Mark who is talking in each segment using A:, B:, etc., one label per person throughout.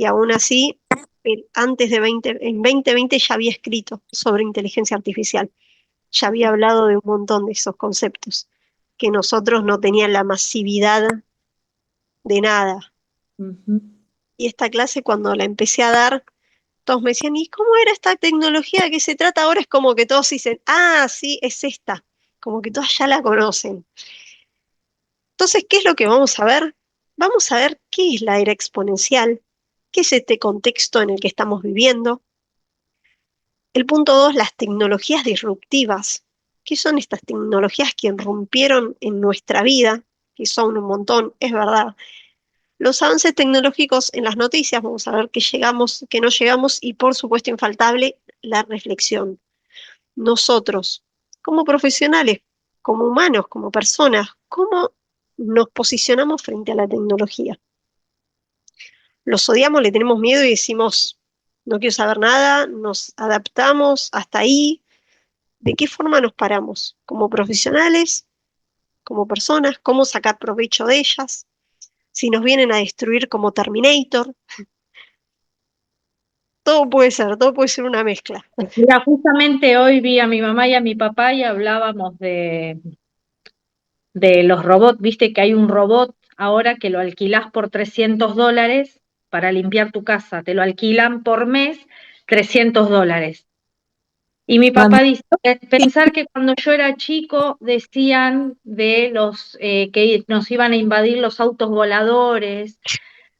A: y aún así, él antes de en 2020 ya había escrito sobre inteligencia artificial, ya había hablado de un montón de esos conceptos, que nosotros no tenían la masividad de nada.
B: Ujú.
A: Y esta clase cuando la empecé a dar, todos me decían, ¿y cómo era esta tecnología? ¿De qué se trata? Ahora es como que todos dicen, ah, sí, es esta, como que todos ya la conocen. Entonces, ¿qué es lo que vamos a ver? Vamos a ver qué es la era exponencial, qué es este contexto en el que estamos viviendo. El punto 2, las tecnologías disruptivas. ¿Qué son estas tecnologías que irrumpieron en nuestra vida? Que son un montón, es verdad. Los avances tecnológicos en las noticias, vamos a ver qué llegamos, qué no llegamos y por supuesto infaltable la reflexión. Nosotros, como profesionales, como humanos, como personas, ¿cómo nos posicionamos frente a la tecnología? Los odiamos, le tenemos miedo y decimos, no quiero saber nada, nos adaptamos hasta ahí. ¿De qué forma nos paramos? Como profesionales, como personas, cómo sacar provecho de ellas, si nos vienen a destruir como Terminator, todo puede ser una mezcla.
B: Mira, justamente hoy vi a mi mamá y a mi papá y hablábamos de los robots. Viste que hay un robot ahora que lo alquilás por $300 para limpiar tu casa. Te lo alquilan por mes, $300. Y mi
C: Man-
B: papá dice, pensar que cuando yo era chico decían de los que nos iban a invadir los autos voladores,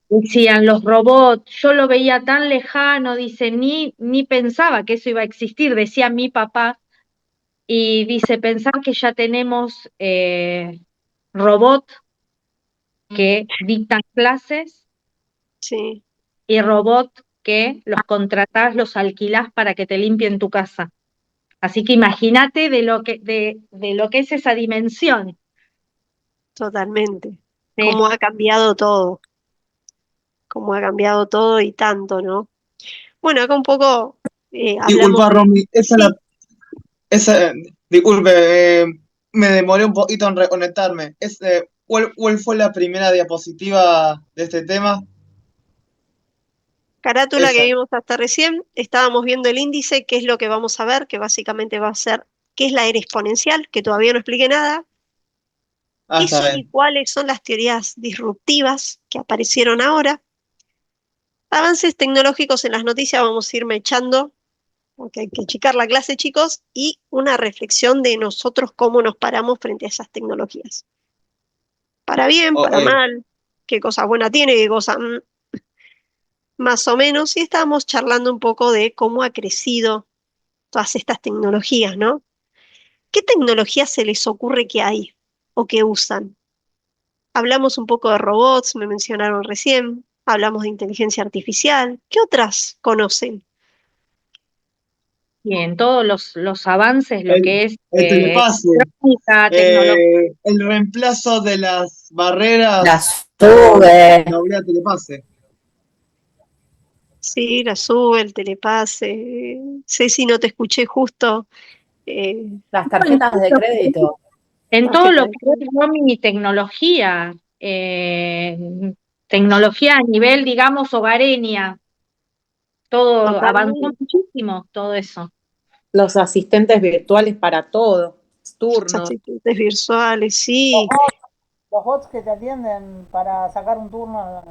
B: decían los robots, yo lo veía tan lejano, dice, ni pensaba que eso iba a existir, decía mi papá, y dice, pensar que ya tenemos robots que dictan clases
A: Sí,
B: y robots que los contratás, los alquilás para que te limpien tu casa. Así que imagínate de lo que es esa dimensión.
A: totalmente.
B: Sí.
A: Cómo ha cambiado todo y tanto, ¿no? Bueno, acá un poco hablamos
C: Disculpa,
A: de...
C: Romy,
A: Sí,
C: esa, disculpe, me demoré un poquito en reconectarme. ¿Cuál fue la primera diapositiva de este tema?
A: carátula que
C: Esa.
A: vimos hasta recién, estábamos viendo el índice, qué es lo que vamos a ver, que básicamente va a ser qué es la era exponencial, que todavía no expliqué nada,
C: Ah,
A: qué
C: está
A: son y
C: bien.
A: cuáles son las teorías disruptivas que aparecieron ahora. Avances tecnológicos en las noticias vamos a irme echando, porque hay que achicar la clase, chicos, y una reflexión de nosotros cómo nos paramos frente a esas tecnologías. Para bien,
C: Oh,
A: para mal, qué cosa buena tiene, qué cosa más o menos, y estábamos charlando un poco de cómo ha crecido todas estas tecnologías, ¿no? ¿Qué tecnologías se les ocurre que hay o que usan? Hablamos un poco de robots, me mencionaron recién, hablamos de inteligencia artificial, ¿qué otras conocen?
B: Y en todos los avances, lo
C: el,
B: que es
C: el telepase,
B: electrónica, tecnología.
C: el reemplazo de las barreras
D: Las
C: por
D: sube.
C: la habilidad de telepase.
A: Sí, la sube, el telepase. Ceci, no te escuché justo. eh,
D: Las tarjetas de crédito.
B: En todo
A: tarjeta
B: lo
A: de
B: que es
A: crédito.
B: roaming y tecnología a nivel, digamos, hogareña, todo avanzó
A: Totalmente.
B: muchísimo, todo eso.
E: Los asistentes virtuales para todo, turnos.
A: Asistentes virtuales,
F: Los
A: sí,
F: bots, los bots que te atienden para sacar un turno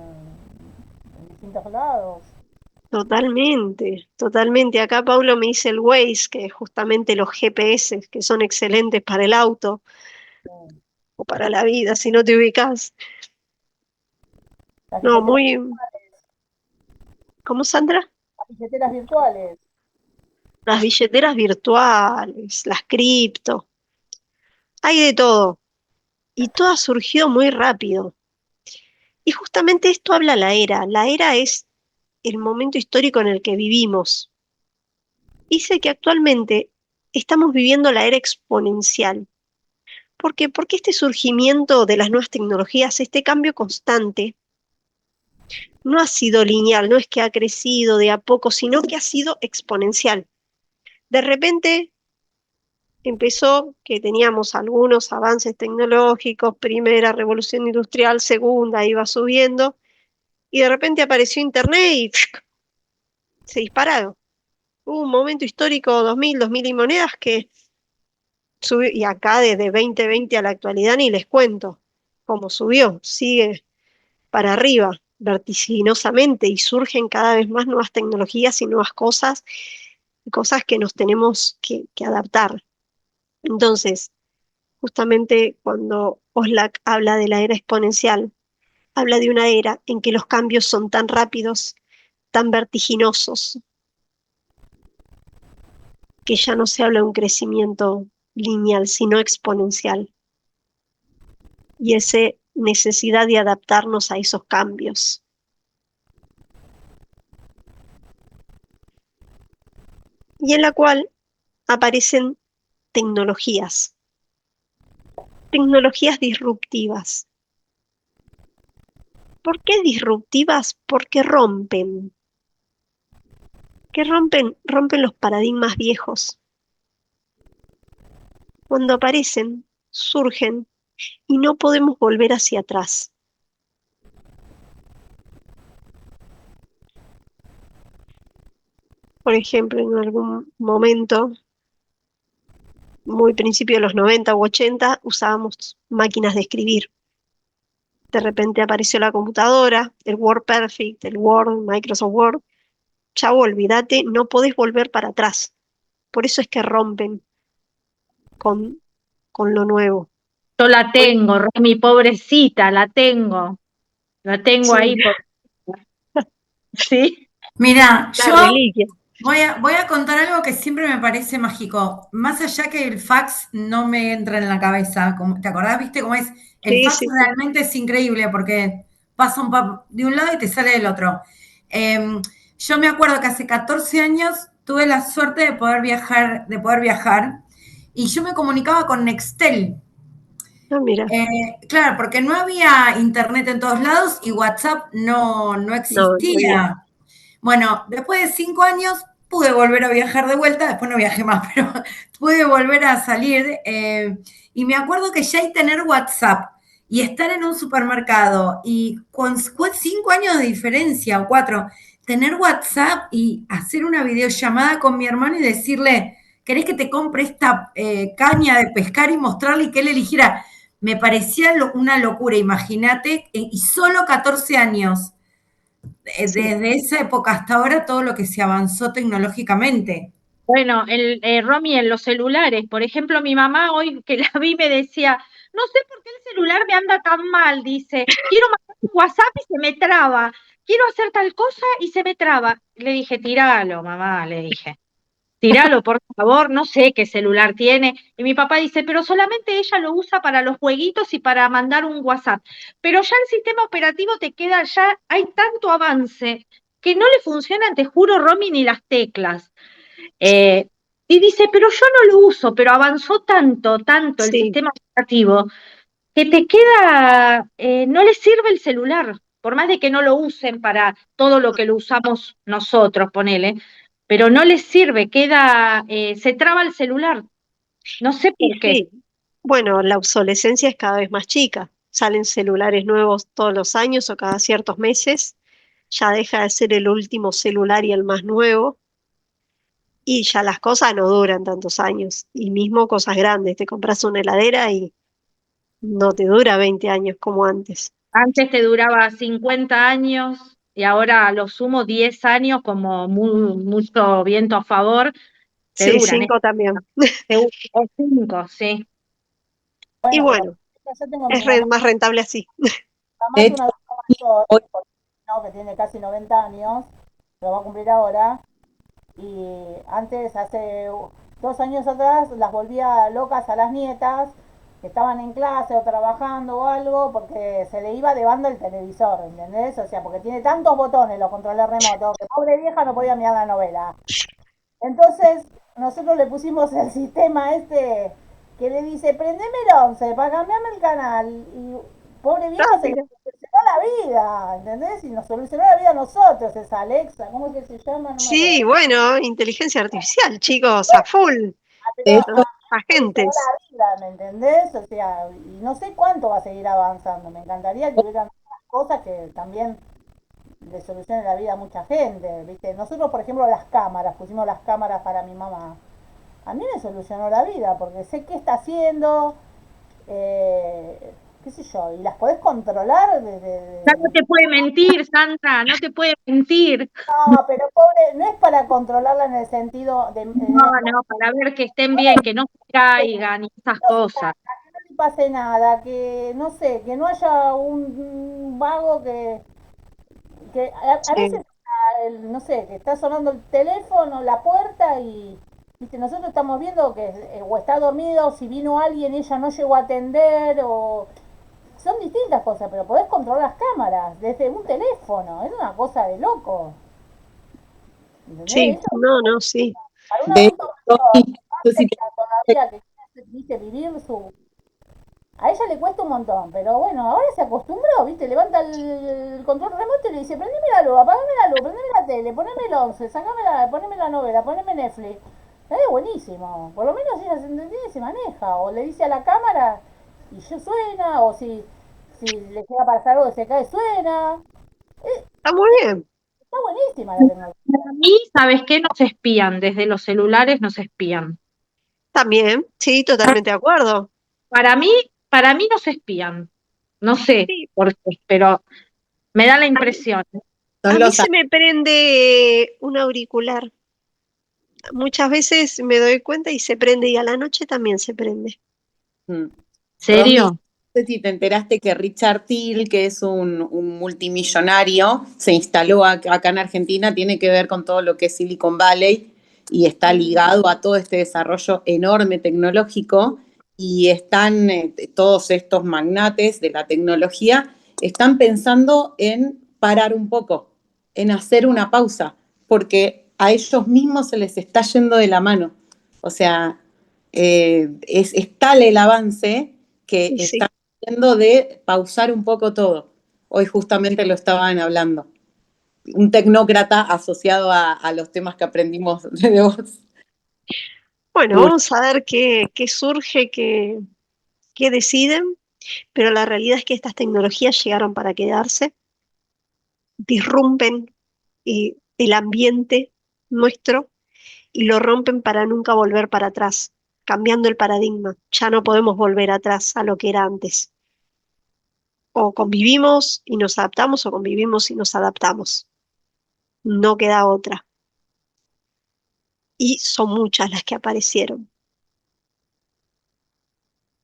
F: en distintos lados.
A: totalmente, totalmente. Acá Pablo me dice el Waze, que es justamente los GPS, que son excelentes para el auto o para la vida, si no te ubicas.
F: Las
A: No,
F: billeteras,
A: muy... ¿Cómo, Sandra?
F: las billeteras virtuales.
A: Las billeteras virtuales, las cripto, hay de todo. Y todo ha surgido muy rápido. Y justamente esto habla la era. La era es el momento histórico en el que vivimos. Dice que actualmente estamos viviendo la era exponencial. ¿Por qué? Porque este surgimiento de las nuevas tecnologías, este cambio constante, no ha sido lineal, no es que ha crecido de a poco, sino que ha sido exponencial. De repente empezó que teníamos algunos avances tecnológicos, primera revolución industrial, segunda, iba subiendo, y de repente apareció Internet y se dispararon. Hubo un momento histórico, 2000 y monedas, que subió, y acá desde 2020 a la actualidad ni les cuento cómo subió, sigue para arriba vertiginosamente y surgen cada vez más nuevas tecnologías y nuevas cosas que nos tenemos que adaptar. Entonces, justamente cuando Oslak habla de la era exponencial, habla de una era en que los cambios son tan rápidos, tan vertiginosos, que ya no se habla de un crecimiento lineal, sino exponencial. Y esa necesidad de adaptarnos a esos cambios. Y en la cual aparecen tecnologías disruptivas. ¿Por qué disruptivas? Porque rompen. ¿Qué rompen? Rompen los paradigmas viejos. Cuando aparecen, surgen y no podemos volver hacia atrás. Por ejemplo, en algún momento, muy principio de los 90 u 80, usábamos máquinas de escribir. De repente apareció la computadora, el WordPerfect, el Word, Microsoft Word. Chavo, olvídate, no podés volver para atrás. Por eso es que rompen con lo nuevo.
B: Yo la tengo, mi pobrecita, la tengo
A: Sí,
B: ahí. ¿Sí?
G: Mira,
A: una
G: yo
A: reliquia.
G: voy a contar algo que siempre me parece mágico. Más allá que el fax no me entra en la cabeza. ¿Te acordás? ¿Viste cómo es? El
A: Sí,
G: fax
A: sí, sí.
G: realmente es increíble porque pasa de un lado y te sale del otro. Yo me acuerdo que hace 14 años tuve la suerte de poder viajar, y yo me comunicaba con Nextel.
A: Ah, mira,
G: Claro, porque no había internet en todos lados y WhatsApp no
A: no había.
G: existía. Bueno, después de 5 años pude volver a viajar de vuelta, después no viajé más, pero pude volver a salir. Y me acuerdo que ya hay tener WhatsApp y estar en un supermercado y con 5 años de diferencia o 4, tener WhatsApp y hacer una videollamada con mi hermano y decirle, ¿querés que te compre esta caña de pescar y mostrarle y que él eligiera? Me parecía una locura, imagínate, y solo 14 años.
A: Sí,
G: Desde esa época hasta ahora, todo lo que se avanzó tecnológicamente.
B: Bueno, Romy, en los celulares, por ejemplo, mi mamá hoy que la vi me decía, no sé por qué el celular me anda tan mal, dice, quiero mandar un WhatsApp y se me traba, quiero hacer tal cosa y se me traba. Le dije, tíralo, mamá, le dije, tíralo, por favor, no sé qué celular tiene. Y mi papá dice, pero solamente ella lo usa para los jueguitos y para mandar un WhatsApp. Pero ya el sistema operativo te queda, ya hay tanto avance que no le funcionan, te juro, Romy, ni las teclas. Y dice, pero yo no lo uso, pero avanzó tanto el
A: sí,
B: sistema operativo, que te queda, no le sirve el celular, por más de que no lo usen para todo lo que lo usamos nosotros, ponele, pero no les sirve, queda, se traba el celular, no sé
A: y
B: por qué.
A: sí. Bueno, la obsolescencia es cada vez más chica. Salen celulares nuevos todos los años o cada ciertos meses. Ya deja de ser el último celular y el más nuevo. Y ya las cosas no duran tantos años. Y mismo cosas grandes. Te compras una heladera y no te dura 20 años como antes.
B: Antes te duraba 50 años y ahora a lo sumo 10 años, como mucho viento a favor, te
A: Sí,
B: duran,
A: 5 también.
B: o 5, sí.
A: Y
F: Bueno, pero
A: bueno,
F: yo tengo
A: es más rentable así.
F: mi mamá
E: De
F: es
E: hecho,
F: una adulta mayor,
E: hoy,
F: ¿no? Que tiene casi 90 años, lo va a cumplir ahora, y antes, hace 2 años atrás, las volvía locas a las nietas que estaban en clase o trabajando o algo, porque se le iba de banda el televisor, ¿entendés? O sea, porque tiene tantos botones los controles remotos, que pobre vieja no podía mirar la novela. Entonces, nosotros le pusimos el sistema este que le dice, prendeme el 11 para cambiarme el canal. Y pobre
A: Ah,
F: vieja se le
A: mira.
F: solucionó la vida, ¿entendés? Y nos solucionó la vida a nosotros, esa Alexa, ¿cómo es que se llama? No me acuerdo.
A: Sí, bueno, inteligencia artificial, chicos, a full.
F: Pero
E: de
F: a
E: hecho,
F: mí me solucionó
A: Agentes.
F: la vida, ¿me entendés? O sea, y no sé cuánto va a seguir avanzando. Me encantaría que hubieran otras cosas que también le solucione la vida a mucha gente, ¿viste? Nosotros, por ejemplo, las cámaras, pusimos las cámaras para mi mamá. A mí me solucionó la vida, porque sé qué está haciendo, qué sé yo, y las podés controlar
B: Ya no te puede mentir, Sandra, no te puede mentir.
F: No, pero pobre, no es para controlarla en el sentido de...
B: No, para ver que estén bien, que no se caigan y esas cosas.
F: que no le pase nada, que no sé, que no haya un vago que a
A: Sí,
F: veces, no sé, que está sonando el teléfono, la puerta y, viste, nosotros estamos viendo que o está dormido, si vino alguien ella no llegó a atender, o son distintas cosas, pero podés controlar las cámaras desde un teléfono, es una cosa de loco,
A: sí,
F: ¿entendés? Eso
A: no, no, sí.
F: para un
E: De
F: adulto
E: hecho,
F: mayor, más
E: no sé si
F: todavía que quiere, viste, vivir su... A ella le cuesta un montón, pero bueno, ahora se acostumbró, ¿viste? Levanta el control remoto y le dice, prendeme la luz, apagame la luz, prendeme la tele, poneme el 11, poneme la novela, poneme Netflix. Es buenísimo, por lo menos ella se entiende y se maneja, o le dice a la cámara y yo suena, o si le llega a pasar algo que se cae, suena.
A: Está muy bien.
F: Está buenísima la tecnología.
B: Para mí, ¿sabes qué? Nos espían, desde los celulares nos espían.
A: También, sí, totalmente de acuerdo.
B: Para mí, para mí nos espían. No sé
A: Sí,
B: por qué, pero me da la
A: a mí,
B: impresión.
A: a
E: son
A: mí
E: los
A: se me prende un auricular. Muchas veces me doy cuenta y se prende, y a la noche también se prende.
E: Mm. Romy, no
B: ¿Serio?
E: sé si te enteraste que Richard Thiel, que es un multimillonario, se instaló acá en Argentina, tiene que ver con todo lo que es Silicon Valley y está ligado a todo este desarrollo enorme tecnológico y están todos estos magnates de la tecnología, están pensando en parar un poco, en hacer una pausa, porque a ellos mismos se les está yendo de la mano. O sea, es tal el avance que
A: Y sí,
E: están haciendo de pausar un poco todo. Hoy justamente lo estaban hablando. Un tecnócrata asociado a los temas que aprendimos de vos.
A: bueno, vamos a ver qué surge, qué deciden, pero la realidad es que estas tecnologías llegaron para quedarse, disrumpen el ambiente nuestro y lo rompen para nunca volver para atrás, cambiando el paradigma. Ya no podemos volver atrás a lo que era antes. O convivimos y nos adaptamos o convivimos y nos adaptamos. No queda otra. Y son muchas las que aparecieron.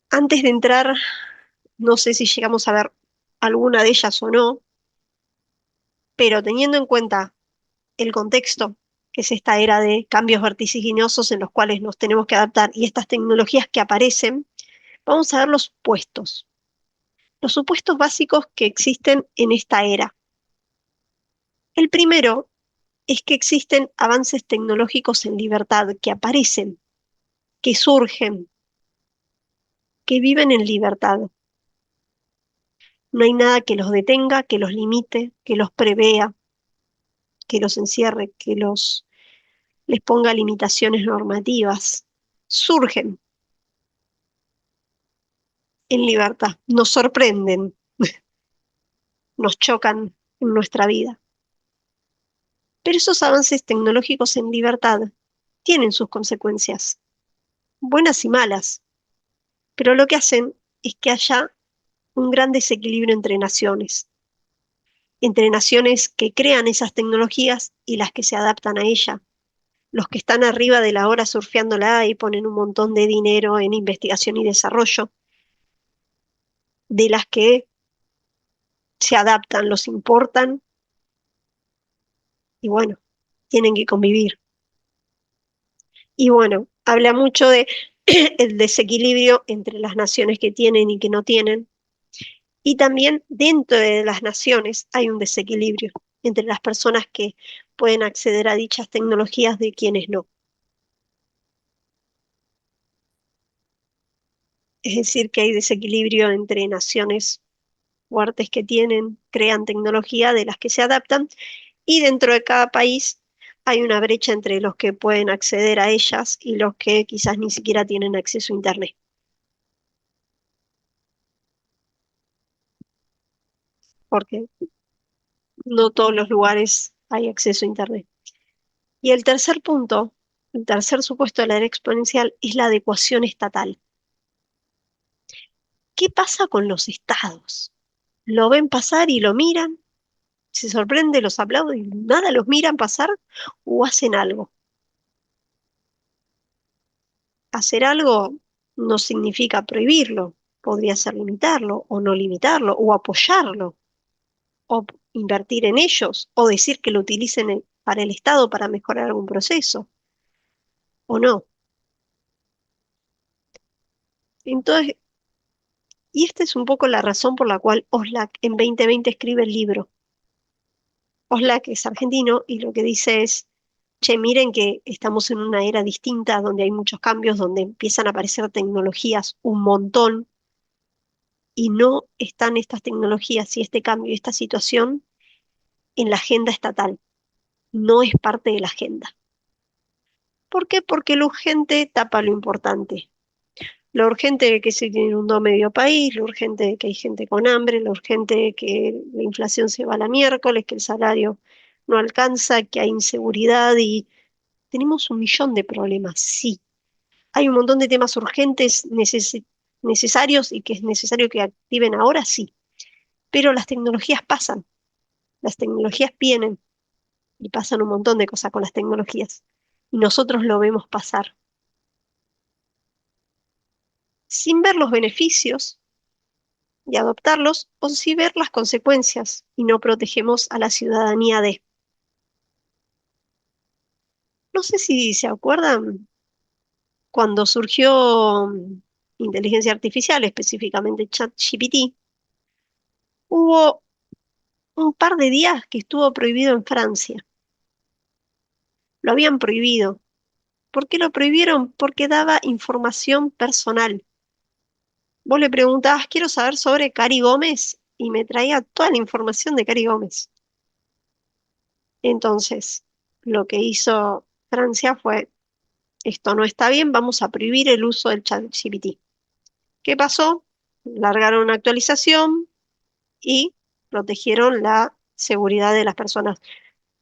A: Antes de entrar, no sé si llegamos a ver alguna de ellas o no, pero teniendo en cuenta el contexto, que es esta era de cambios vertiginosos en los cuales nos tenemos que adaptar y estas tecnologías que aparecen, vamos a ver los supuestos básicos que existen en esta era. El primero es que existen avances tecnológicos en libertad que aparecen, que surgen, que viven en libertad. No hay nada que los detenga, que los limite, que los prevea, que los encierre, les ponga limitaciones normativas. Surgen en libertad, nos sorprenden, nos chocan en nuestra vida. Pero esos avances tecnológicos en libertad tienen sus consecuencias, buenas y malas, pero lo que hacen es que haya un gran desequilibrio entre naciones que crean esas tecnologías y las que se adaptan a ella. Los que están arriba de la hora surfeándola y ponen un montón de dinero en investigación y desarrollo, de las que se adaptan, los importan y bueno, tienen que convivir. Y bueno, habla mucho de el desequilibrio entre las naciones que tienen y que no tienen. Y también dentro de las naciones hay un desequilibrio entre las personas que pueden acceder a dichas tecnologías de quienes no. Es decir, que hay desequilibrio entre naciones fuertes que tienen, crean tecnología de las que se adaptan y dentro de cada país hay una brecha entre los que pueden acceder a ellas y los que quizás ni siquiera tienen acceso a Internet. Porque no todos los lugares hay acceso a Internet. Y el tercer punto, el tercer supuesto de la era exponencial es la adecuación estatal. ¿Qué pasa con los estados? ¿Lo ven pasar y lo miran? ¿Se sorprende, los aplauden y nada los miran pasar o hacen algo? Hacer algo no significa prohibirlo, podría ser limitarlo o no limitarlo o apoyarlo o invertir en ellos o decir que lo utilicen para el Estado para mejorar algún proceso o no. Entonces, y esta es un poco la razón por la cual Oslak en 2020 escribe el libro. Oslak es argentino y lo que dice es, che, miren que estamos en una era distinta donde hay muchos cambios, donde empiezan a aparecer tecnologías un montón y no están estas tecnologías y este cambio y esta situación en la agenda estatal. No es parte de la agenda. ¿Por qué? Porque lo urgente tapa lo importante. Lo urgente es que se inundó medio país, lo urgente es que hay gente con hambre, lo urgente es que la inflación se va a la miércoles, que el salario no alcanza, que hay inseguridad y tenemos un millón de problemas, sí. Hay un montón de temas urgentes necesarios y que es necesario que activen ahora, sí. Pero las tecnologías pasan, las tecnologías vienen y pasan un montón de cosas con las tecnologías. Y nosotros lo vemos pasar sin ver los beneficios y adoptarlos o sí ver las consecuencias y no protegemos a la ciudadanía de. No sé si se acuerdan cuando surgió inteligencia artificial, específicamente ChatGPT, hubo un par de días que estuvo prohibido en Francia. Lo habían prohibido. ¿Por qué lo prohibieron? Porque daba información personal. Vos le preguntabas, quiero saber sobre Cari Gómez, y me traía toda la información de Cari Gómez. Entonces, lo que hizo Francia fue, esto no está bien, vamos a prohibir el uso del ChatGPT. ¿Qué pasó? Largaron una actualización y protegieron la seguridad de las personas.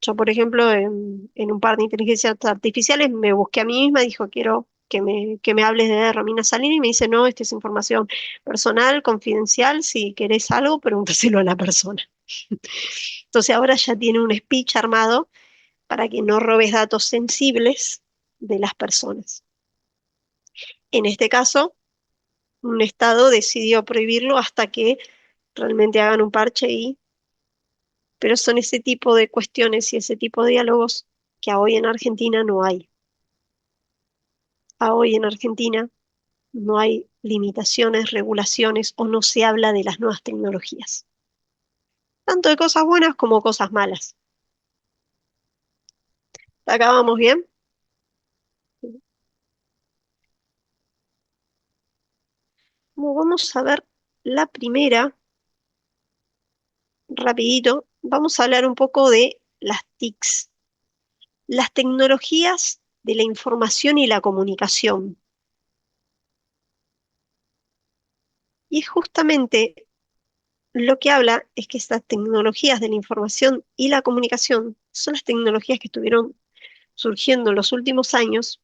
A: Yo, por ejemplo, en un par de inteligencias artificiales me busqué a mí misma, dijo, quiero que me hables de Romina Salini, y me dice, no, esta es información personal, confidencial, si querés algo, pregúntaselo a la persona. Entonces ahora ya tiene un speech armado para que no robes datos sensibles de las personas. En este caso, un Estado decidió prohibirlo hasta que realmente hagan un parche pero son ese tipo de cuestiones y ese tipo de diálogos que a hoy en Argentina no hay. A hoy en Argentina no hay limitaciones, regulaciones o no se habla de las nuevas tecnologías, tanto de cosas buenas como cosas malas. ¿Acá vamos bien? Vamos a ver la primera, rapidito. Vamos a hablar un poco de las TICs, las tecnologías de la información y la comunicación. Y justamente lo que habla es que estas tecnologías de la información y la comunicación son las tecnologías que estuvieron surgiendo en los últimos años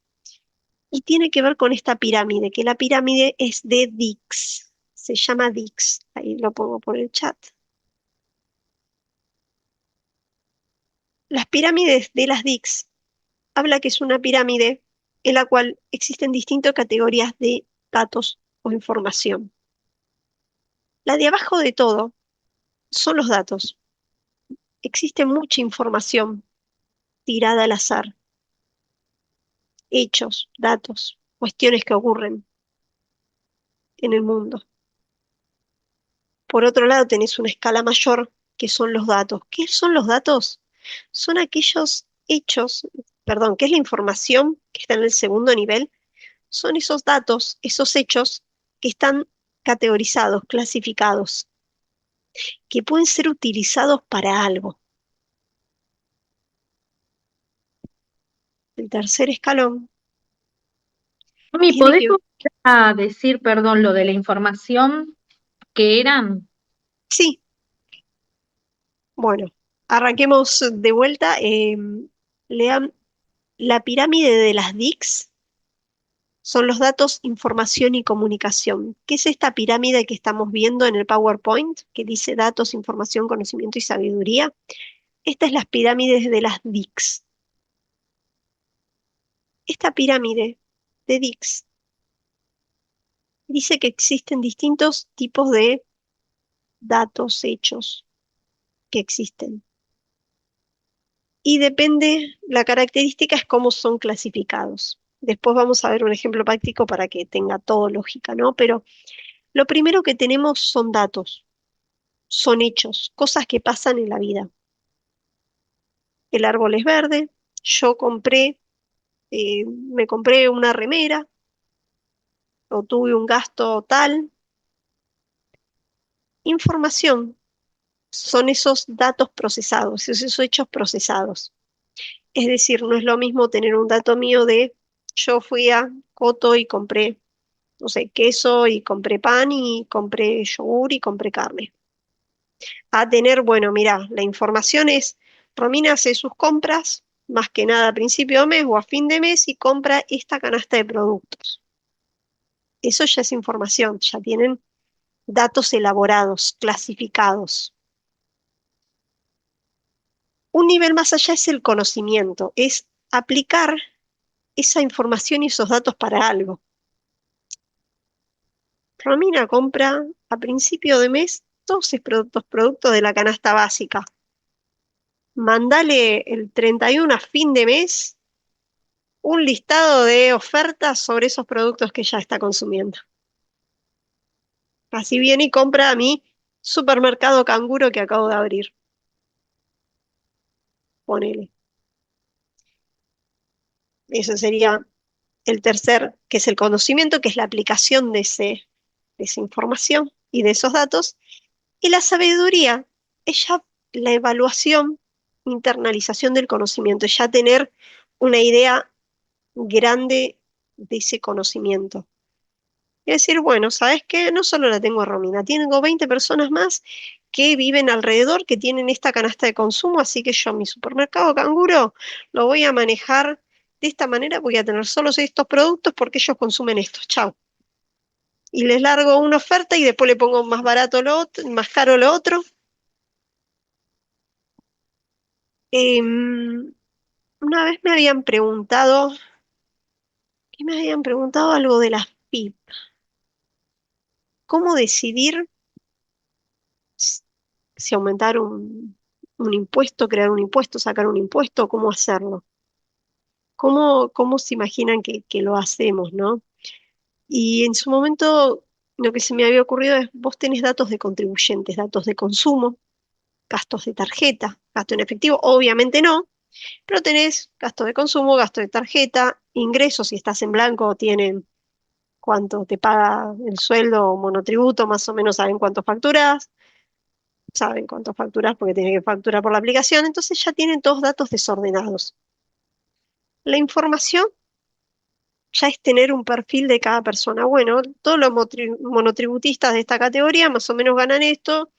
A: y tiene que ver con esta pirámide, que la pirámide es de Dix, se llama Dix, ahí lo pongo por el chat. Las pirámides de las Dix habla que es una pirámide en la cual existen distintas categorías de datos o información. La de abajo de todo son los datos. Existe mucha información tirada al azar, hechos, datos, cuestiones que ocurren en el mundo. Por otro lado, tenés una escala mayor que son los datos. ¿Qué son los datos? Son aquellos hechos, perdón, ¿qué es la información que está en el segundo nivel? Son esos datos, esos hechos que están categorizados, clasificados, que pueden ser utilizados para algo. El tercer escalón
B: Mami,
A: tiene
B: ¿podés
A: que...
B: volver a decir, perdón, lo de la información que eran?
A: Sí, bueno, Arranquemos de vuelta. Lean la pirámide de las DICS. Son los datos, información y comunicación. ¿Qué es esta pirámide que estamos viendo en el PowerPoint, que dice datos, información, conocimiento y sabiduría? Esta es la pirámide de las DICS. Esta pirámide de DICS dice que existen distintos tipos de datos, hechos que existen. Y depende, la característica es cómo son clasificados. Después vamos a ver un ejemplo práctico para que tenga todo lógica, ¿no? Pero lo primero que tenemos son datos, son hechos, cosas que pasan en la vida. El árbol es verde, yo me compré una remera o tuve un gasto tal. Información son esos datos procesados, esos hechos procesados. Es decir, no es lo mismo tener un dato mío de yo fui a Coto y compré, no sé, queso y compré pan y compré yogur y compré carne. A tener, bueno, mira, la información es, Romina hace sus compras, más que nada a principio de mes o a fin de mes y compra esta canasta de productos. Eso ya es información, ya tienen datos elaborados, clasificados. Un nivel más allá es el conocimiento, es aplicar esa información y esos datos para algo. Romina compra a principio de mes todos estos productos de la canasta básica. Mandale el 31 a fin de mes un listado de ofertas sobre esos productos que ya está consumiendo. Así viene y compra a mi supermercado Canguro que acabo de abrir. Ponele. Eso sería el tercer, que es el conocimiento, que es la aplicación de esa información y de esos datos. Y la sabiduría es ya la evaluación, internalización del conocimiento, es ya tener una idea grande de ese conocimiento. Y decir, bueno, ¿sabes qué? No solo la tengo a Romina, tengo 20 personas más que viven alrededor, que tienen esta canasta de consumo, así que yo mi supermercado Canguro lo voy a manejar de esta manera, voy a tener solo estos productos porque ellos consumen estos, chao. Y les largo una oferta y después le pongo más barato lo otro, más caro lo otro. Una vez me habían preguntado, ¿qué me habían preguntado? Algo de las PIP. ¿Cómo decidir si aumentar un impuesto, crear un impuesto, sacar un impuesto, cómo hacerlo? ¿Cómo se imaginan que lo hacemos, no? Y en su momento lo que se me había ocurrido es, vos tenés datos de contribuyentes, datos de consumo, gastos de tarjeta, gasto en efectivo, obviamente no, pero tenés gasto de consumo, gasto de tarjeta, ingresos, si estás en blanco, tienen cuánto te paga el sueldo o monotributo, más o menos saben cuánto facturas, saben cuánto facturas porque tienen que facturar por la aplicación, entonces ya tienen todos datos desordenados. La información ya es tener un perfil de cada persona. Bueno, todos los monotributistas de esta categoría más o menos ganan esto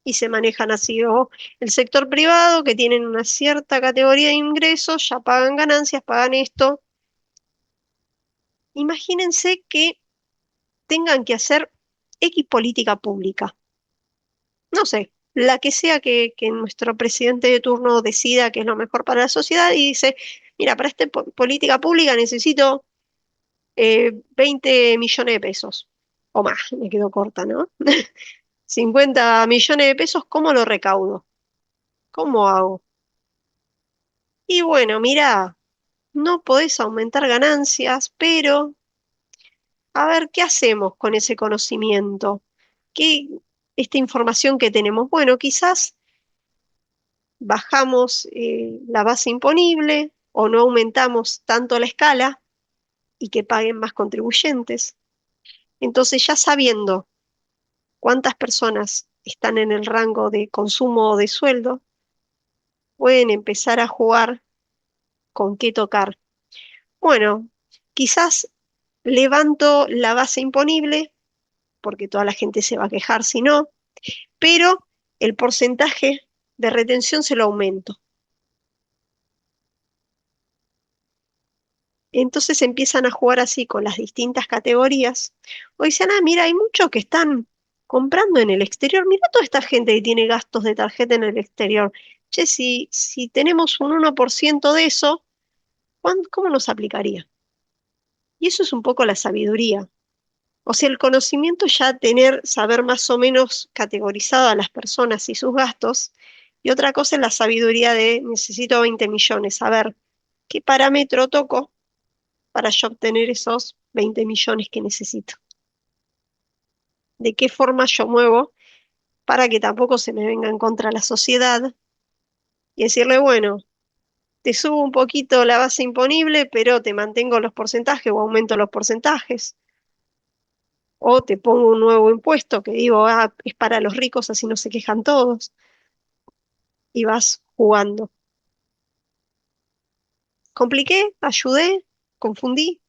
A: y se manejan así. O el sector privado, que tienen una cierta categoría de ingresos, ya pagan ganancias, pagan esto. Imagínense que tengan que hacer X política pública. No sé, la que sea que nuestro presidente de turno decida que es lo mejor para la sociedad y dice, mira, para esta política pública necesito 20 millones de pesos. O más, me quedo corta, ¿no? 50 millones de pesos, ¿cómo lo recaudo? ¿Cómo hago? Y bueno, mira, no podés aumentar ganancias, pero a ver, ¿qué hacemos con ese conocimiento? Esta información que tenemos? Bueno, quizás bajamos la base imponible o no aumentamos tanto la escala y que paguen más contribuyentes. Entonces, ya sabiendo cuántas personas están en el rango de consumo o de sueldo, pueden empezar a jugar con qué tocar. Bueno, quizás levanto la base imponible, porque toda la gente se va a quejar si no, pero el porcentaje de retención se lo aumento. Entonces empiezan a jugar así con las distintas categorías. O dicen, ah, mira, hay muchos que están comprando en el exterior. Mira toda esta gente que tiene gastos de tarjeta en el exterior. Che, si tenemos un 1% de eso, ¿cómo nos aplicaría? Y eso es un poco la sabiduría. O sea, el conocimiento ya saber más o menos categorizado a las personas y sus gastos. Y otra cosa es la sabiduría de necesito 20 millones. A ver, ¿qué parámetro toco para yo obtener esos 20 millones que necesito? ¿De qué forma yo muevo para que tampoco se me venga en contra la sociedad y decirle, bueno, te subo un poquito la base imponible, pero te mantengo los porcentajes o aumento los porcentajes? O te pongo un nuevo impuesto que digo, ah, es para los ricos, así no se quejan todos. Y vas jugando. ¿Compliqué? ¿Ayudé? ¿Confundí?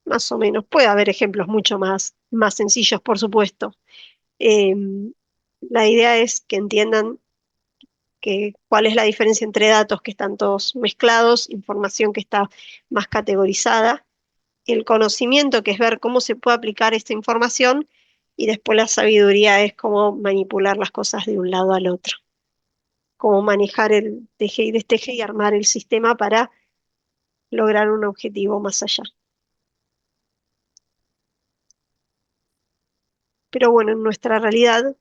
A: Más o menos. Puede haber ejemplos mucho más sencillos, por supuesto. La idea es que entiendan cuál es la diferencia entre datos que están todos mezclados, información que está más categorizada, el conocimiento, que es ver cómo se puede aplicar esta información, y después la sabiduría es cómo manipular las cosas de un lado al otro, cómo manejar el teje y desteje y armar el sistema para lograr un objetivo más allá. Pero bueno, en nuestra realidad,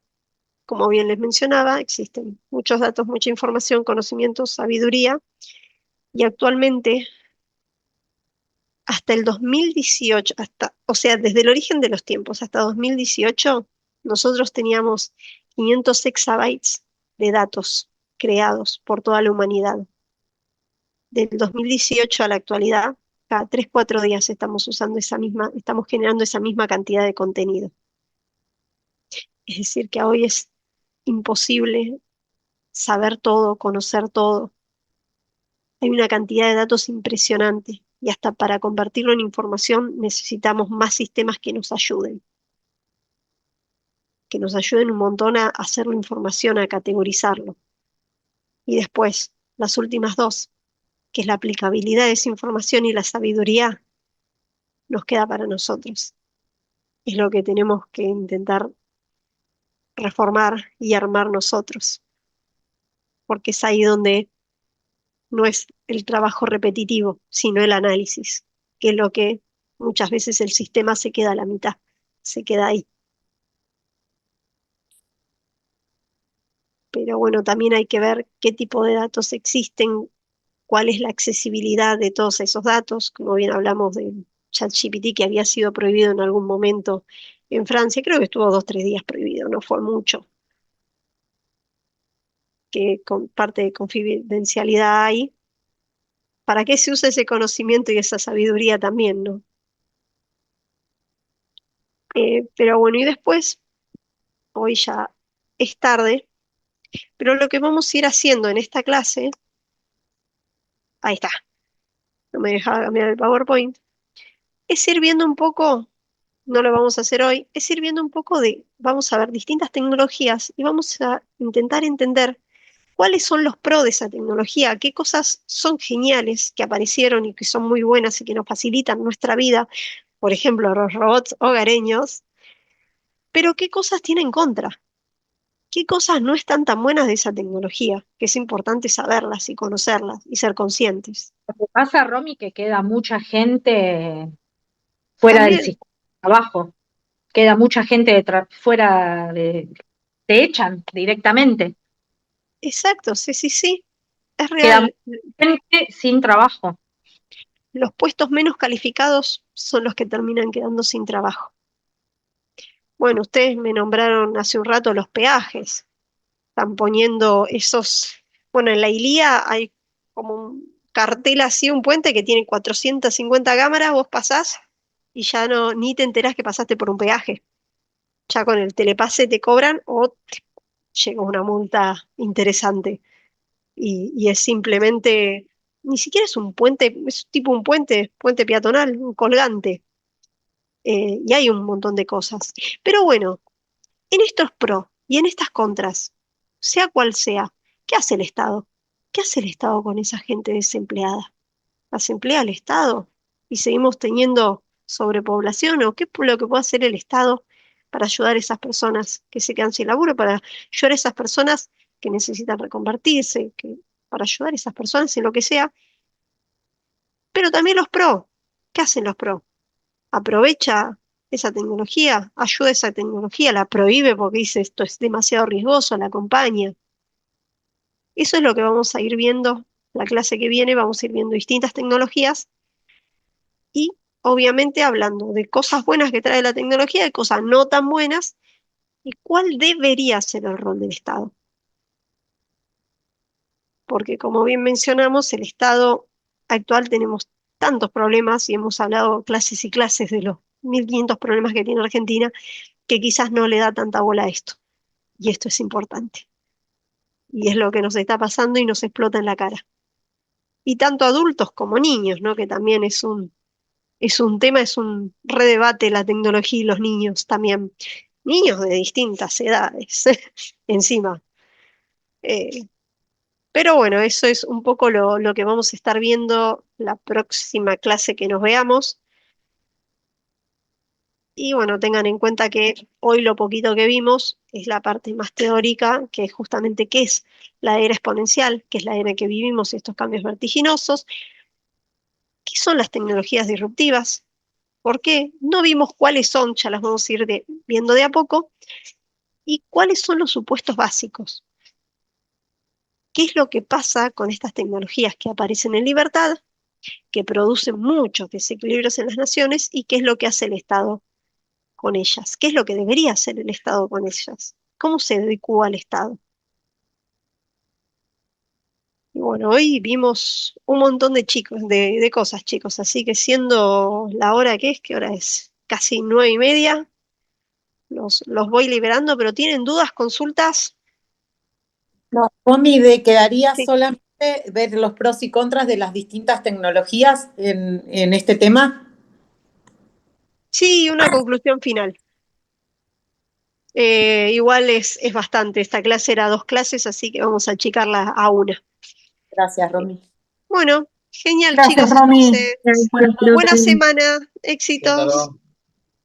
A: como bien les mencionaba, existen muchos datos, mucha información, conocimiento, sabiduría, y actualmente, hasta el 2018, o sea, desde el origen de los tiempos hasta 2018, nosotros teníamos 500 exabytes de datos creados por toda la humanidad. Del 2018 a la actualidad, cada 3-4 días estamos generando esa misma cantidad de contenido. Es decir, que hoy es imposible saber todo, conocer todo. Hay una cantidad de datos impresionante y hasta para convertirlo en información necesitamos más sistemas que nos ayuden un montón a hacer la información, a categorizarlo. Y después, las últimas dos, que es la aplicabilidad de esa información y la sabiduría, nos queda para nosotros. Es lo que tenemos que intentar reformar y armar nosotros, porque es ahí donde no es el trabajo repetitivo, sino el análisis, que es lo que muchas veces el sistema se queda a la mitad, se queda ahí. Pero bueno, también hay que ver qué tipo de datos existen, cuál es la accesibilidad de todos esos datos. Como bien hablamos de ChatGPT, que había sido prohibido en algún momento en Francia, creo que estuvo 2-3 días prohibido, no fue mucho, que con parte de confidencialidad hay. ¿Para qué se usa ese conocimiento y esa sabiduría también, no? Pero bueno, y después, hoy ya es tarde, pero lo que vamos a ir haciendo en esta clase, ahí está, no me dejaba cambiar el PowerPoint, es ir viendo un poco, no lo vamos a hacer hoy, es ir viendo un poco vamos a ver distintas tecnologías y vamos a intentar entender cuáles son los pros de esa tecnología, qué cosas son geniales que aparecieron y que son muy buenas y que nos facilitan nuestra vida, por ejemplo, los robots hogareños, pero qué cosas tiene en contra, qué cosas no están tan buenas de esa tecnología, que es importante saberlas y conocerlas y ser conscientes.
B: Lo que pasa, Romy, que queda mucha gente fuera del
A: También,
B: sistema de trabajo, queda mucha gente fuera te echan directamente,
A: exacto, sí, sí, sí, es
B: queda
A: real.
B: gente sin trabajo.
A: Los puestos menos calificados son los que terminan quedando sin trabajo. Bueno, ustedes me nombraron hace un rato los peajes. Están poniendo bueno, en la Ilía hay como un cartel así, un puente que tiene 450 cámaras, vos pasás y ya no, ni te enterás que pasaste por un peaje. Ya con el telepase te cobran o llega una multa interesante. Y es simplemente, ni siquiera es un puente, es tipo un puente peatonal, un colgante. Y hay un montón de cosas. Pero bueno, En estos pros y en estas contras, sea cual sea, ¿qué hace el Estado? ¿Qué hace el Estado con esa gente desempleada? ¿Las emplea el Estado? ¿Y seguimos teniendo sobrepoblación? ¿O qué es lo que puede hacer el Estado para ayudar a esas personas que se quedan sin laburo, para ayudar a esas personas que necesitan reconvertirse, para ayudar a esas personas en lo que sea? Pero también los pros. ¿Qué hacen los pros? Aprovecha esa tecnología, ayuda a esa tecnología, la prohíbe porque dice esto es demasiado riesgoso, la acompaña. Eso es lo que vamos a ir viendo la clase que viene, vamos a ir viendo distintas tecnologías y obviamente hablando de cosas buenas que trae la tecnología, de cosas no tan buenas y cuál debería ser el rol del Estado. Porque como bien mencionamos, el Estado actual tenemos tantos problemas y hemos hablado clases y clases de los 1500 problemas que tiene Argentina, que quizás no le da tanta bola a esto. Y esto es importante. Y es lo que nos está pasando y nos explota en la cara. Y tanto adultos como niños, ¿no? Que también es un tema, es un redebate la tecnología y los niños también. Niños de distintas edades, encima. Eh, pero bueno, eso es un poco lo que vamos a estar viendo la próxima clase que nos veamos. Y bueno, tengan en cuenta que hoy lo poquito que vimos es la parte más teórica, que es justamente qué es la era exponencial, que es la era en que vivimos estos cambios vertiginosos, qué son las tecnologías disruptivas, por qué no vimos cuáles son, ya las vamos a ir viendo de a poco, y cuáles son los supuestos básicos. ¿Qué es lo que pasa con estas tecnologías que aparecen en libertad, que producen muchos desequilibrios en las naciones, y qué es lo que hace el Estado con ellas? ¿Qué es lo que debería hacer el Estado con ellas? ¿Cómo se adecua al Estado? Y bueno, hoy vimos un montón de chicos, de cosas, chicos, así que siendo la hora que es, ¿qué hora es? Casi 9:30, los voy liberando, pero ¿tienen dudas, consultas?
E: No, Romy, quedaría
A: Sí.
E: solamente ver los pros y contras de las distintas tecnologías en este tema.
A: Sí, una conclusión final. Igual es bastante, esta clase era 2 clases, así que vamos a achicarla a una.
E: Gracias, Romy.
A: Bueno, genial,
F: Gracias,
A: chicos,
F: Romy.
A: entonces,
B: Buenas
A: buena
B: noches.
A: semana,
C: Hasta
A: éxitos.
C: luego.